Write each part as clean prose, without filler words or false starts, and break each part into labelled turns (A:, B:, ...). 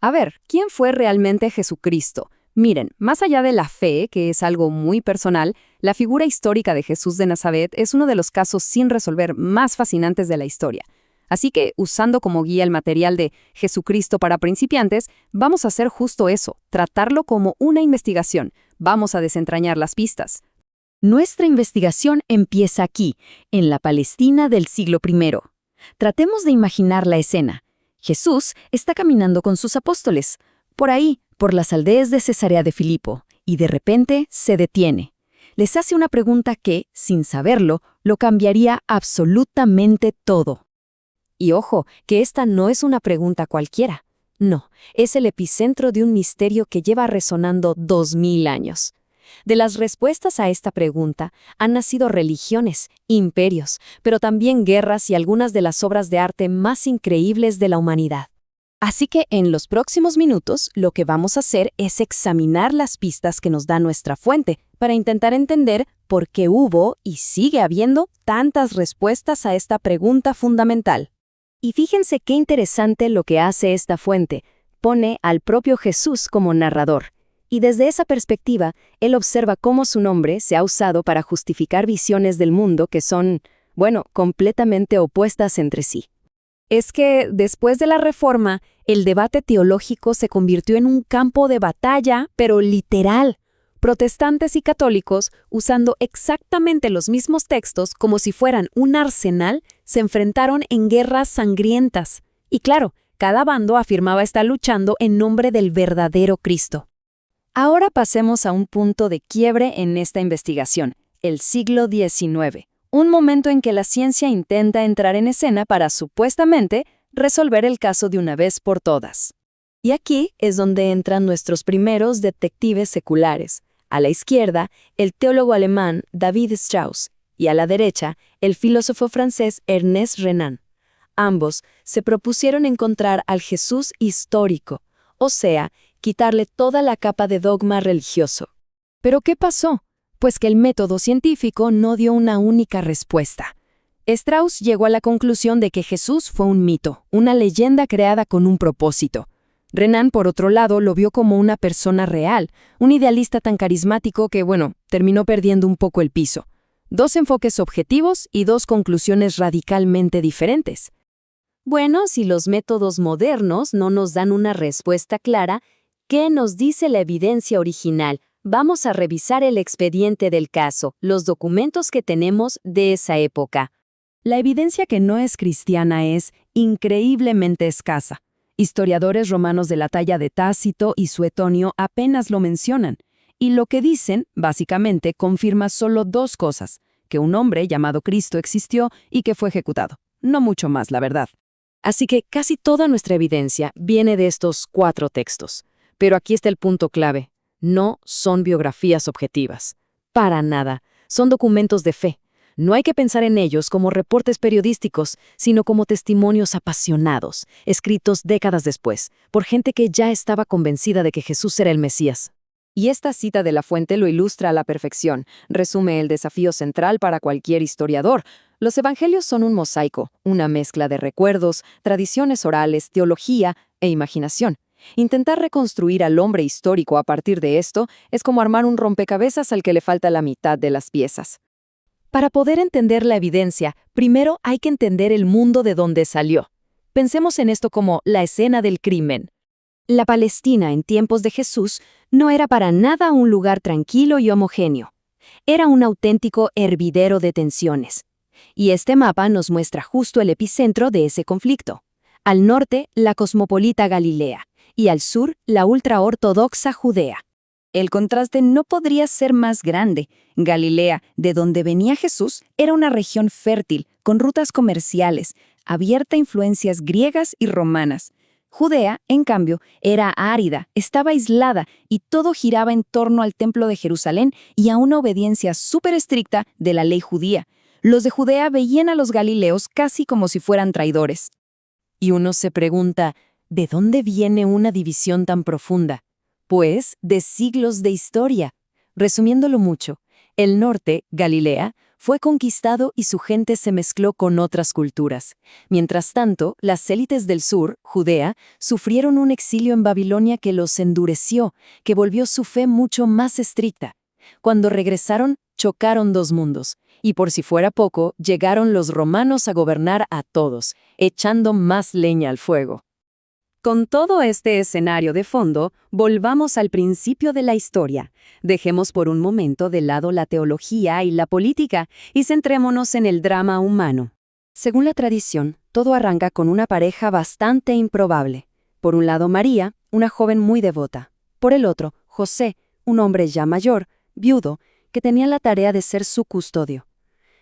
A: A ver, ¿quién fue realmente Jesucristo? Miren, más allá de la fe, que es algo muy personal, la figura histórica de Jesús de Nazaret es uno de los casos sin resolver más fascinantes de la historia. Así que, usando como guía el material de Jesucristo para principiantes, vamos a hacer justo eso, tratarlo como una investigación. Vamos a desentrañar las pistas.
B: Nuestra investigación empieza aquí, en la Palestina del siglo I. Tratemos de imaginar la escena. Jesús está caminando con sus apóstoles, por ahí, por las aldeas de Cesarea de Filipo, y de repente se detiene. Les hace una pregunta que, sin saberlo, lo cambiaría absolutamente todo.
C: Y ojo, que esta no es una pregunta cualquiera. No, es el epicentro de un misterio que lleva resonando 2000 años. De las respuestas a esta pregunta han nacido religiones, imperios, pero también guerras y algunas de las obras de arte más increíbles de la humanidad. Así que en los próximos minutos lo que vamos a hacer es examinar las pistas que nos da nuestra fuente para intentar entender por qué hubo y sigue habiendo tantas respuestas a esta pregunta fundamental. Y fíjense qué interesante lo que hace esta fuente. Pone al propio Jesús como narrador. Y desde esa perspectiva, él observa cómo su nombre se ha usado para justificar visiones del mundo que son, completamente opuestas entre sí. Es que, después de la Reforma, el debate teológico se convirtió en un campo de batalla, pero literal. Protestantes y católicos, usando exactamente los mismos textos como si fueran un arsenal, se enfrentaron en guerras sangrientas. Y claro, cada bando afirmaba estar luchando en nombre del verdadero Cristo. Ahora pasemos a un punto de quiebre en esta investigación, el siglo XIX, un momento en que la ciencia intenta entrar en escena para, supuestamente, resolver el caso de una vez por todas. Y aquí es donde entran nuestros primeros detectives seculares. A la izquierda, el teólogo alemán David Strauss, y a la derecha, el filósofo francés Ernest Renan. Ambos se propusieron encontrar al Jesús histórico, o sea, quitarle toda la capa de dogma religioso. ¿Pero qué pasó? Pues que el método científico no dio una única respuesta. Strauss llegó a la conclusión de que Jesús fue un mito, una leyenda creada con un propósito. Renan, por otro lado, lo vio como una persona real, un idealista tan carismático que, terminó perdiendo un poco el piso. Dos enfoques objetivos y dos conclusiones radicalmente diferentes. Bueno, si los métodos modernos no nos dan una respuesta clara, ¿qué nos dice la evidencia original? Vamos a revisar el expediente del caso, los documentos que tenemos de esa época. La evidencia que no es cristiana es increíblemente escasa. Historiadores romanos de la talla de Tácito y Suetonio apenas lo mencionan, y lo que dicen, básicamente, confirma solo dos cosas: que un hombre llamado Cristo existió y que fue ejecutado. No mucho más, la verdad. Así que casi toda nuestra evidencia viene de estos 4 textos. Pero aquí está el punto clave. No son biografías objetivas. Para nada. Son documentos de fe. No hay que pensar en ellos como reportes periodísticos, sino como testimonios apasionados, escritos décadas después, por gente que ya estaba convencida de que Jesús era el Mesías. Y esta cita de la fuente lo ilustra a la perfección. Resume el desafío central para cualquier historiador. Los evangelios son un mosaico, una mezcla de recuerdos, tradiciones orales, teología e imaginación. Intentar reconstruir al hombre histórico a partir de esto es como armar un rompecabezas al que le falta la mitad de las piezas. Para poder entender la evidencia, primero hay que entender el mundo de donde salió. Pensemos en esto como la escena del crimen. La Palestina en tiempos de Jesús no era para nada un lugar tranquilo y homogéneo. Era un auténtico hervidero de tensiones. Y este mapa nos muestra justo el epicentro de ese conflicto. Al norte, la cosmopolita Galilea, y al sur, la ultraortodoxa Judea. El contraste no podría ser más grande. Galilea, de donde venía Jesús, era una región fértil, con rutas comerciales, abierta a influencias griegas y romanas. Judea, en cambio, era árida, estaba aislada y todo giraba en torno al templo de Jerusalén y a una obediencia súper estricta de la ley judía. Los de Judea veían a los galileos casi como si fueran traidores. Y uno se pregunta, ¿de dónde viene una división tan profunda? Pues de siglos de historia. Resumiéndolo mucho, el norte, Galilea, Fue conquistado y su gente se mezcló con otras culturas. Mientras tanto, las élites del sur, Judea, sufrieron un exilio en Babilonia que los endureció, que volvió su fe mucho más estricta. Cuando regresaron, chocaron dos mundos, y por si fuera poco, llegaron los romanos a gobernar a todos, echando más leña al fuego.
A: Con todo este escenario de fondo, volvamos al principio de la historia. Dejemos por un momento de lado la teología y la política y centrémonos en el drama humano. Según la tradición, todo arranca con una pareja bastante improbable. Por un lado María, una joven muy devota. Por el otro, José, un hombre ya mayor, viudo, que tenía la tarea de ser su custodio.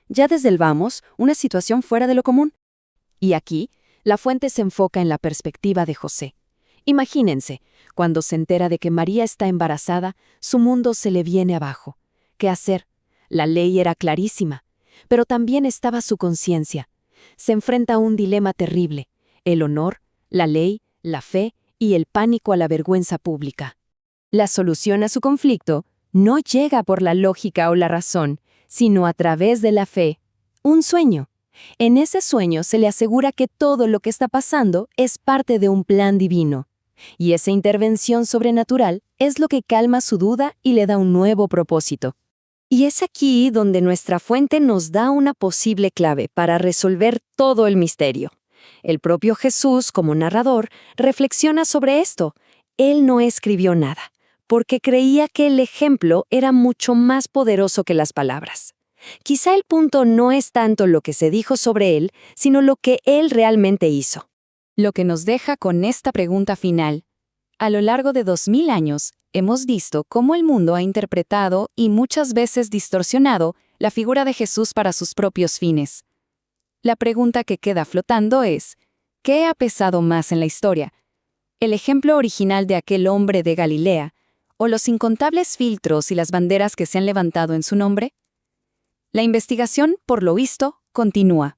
A: Ya desde el vamos, una situación fuera de lo común. Y aquí, la fuente se enfoca en la perspectiva de José. Imagínense, cuando se entera de que María está embarazada, su mundo se le viene abajo. ¿Qué hacer? La ley era clarísima, pero también estaba su conciencia. Se enfrenta a un dilema terrible: el honor, la ley, la fe y el pánico a la vergüenza pública. La solución a su conflicto no llega por la lógica o la razón, sino a través de la fe. Un sueño. En ese sueño se le asegura que todo lo que está pasando es parte de un plan divino. Y esa intervención sobrenatural es lo que calma su duda y le da un nuevo propósito. Y es aquí donde nuestra fuente nos da una posible clave para resolver todo el misterio. El propio Jesús, como narrador, reflexiona sobre esto. Él no escribió nada, porque creía que el ejemplo era mucho más poderoso que las palabras. Quizá el punto no es tanto lo que se dijo sobre él, sino lo que él realmente hizo. Lo que nos deja con esta pregunta final. A lo largo de 2000 años, hemos visto cómo el mundo ha interpretado y muchas veces distorsionado la figura de Jesús para sus propios fines. La pregunta que queda flotando es, ¿qué ha pesado más en la historia? ¿El ejemplo original de aquel hombre de Galilea, o los incontables filtros y las banderas que se han levantado en su nombre? La investigación, por lo visto, continúa.